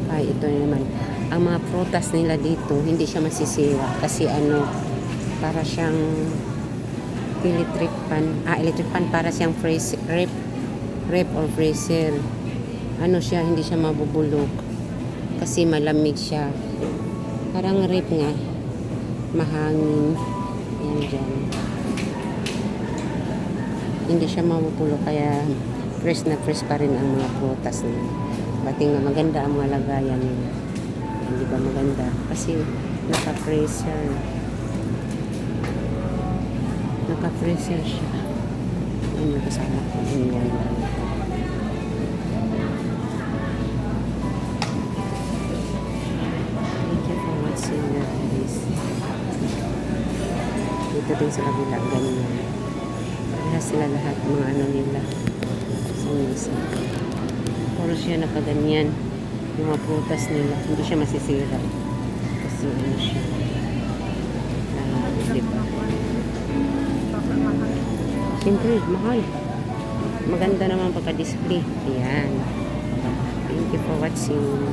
Ay, ito na naman. Ang mga prutas nila dito, hindi siya masisira. Kasi para siyang electric pan. Electric pan para siyang rep or freezer. Siya, hindi siya mabubulok. Kasi malamig siya. Parang rep nga. Mahangin. Yan dyan. Hindi siya mabubulok. Kaya fresh na fresh pa rin ang mga prutas niya. Bating na maganda ang mga lagayan niya. Hindi ba maganda? Kasi naka-freezer. Naka-freezer siya. Ano kasama ko? Iniwan lang ito. Thank you for watching guys. Dito din sa kabila. Ganyan. Kaya sila lahat mga nila. Sa misa. Puro siya nakaganyan. Yung mga prutas nila. Hindi siya masisira. Kasi siya. Diba? Siyempre, mahal. Maganda naman pagka-display. Ayan. Thank you for watching.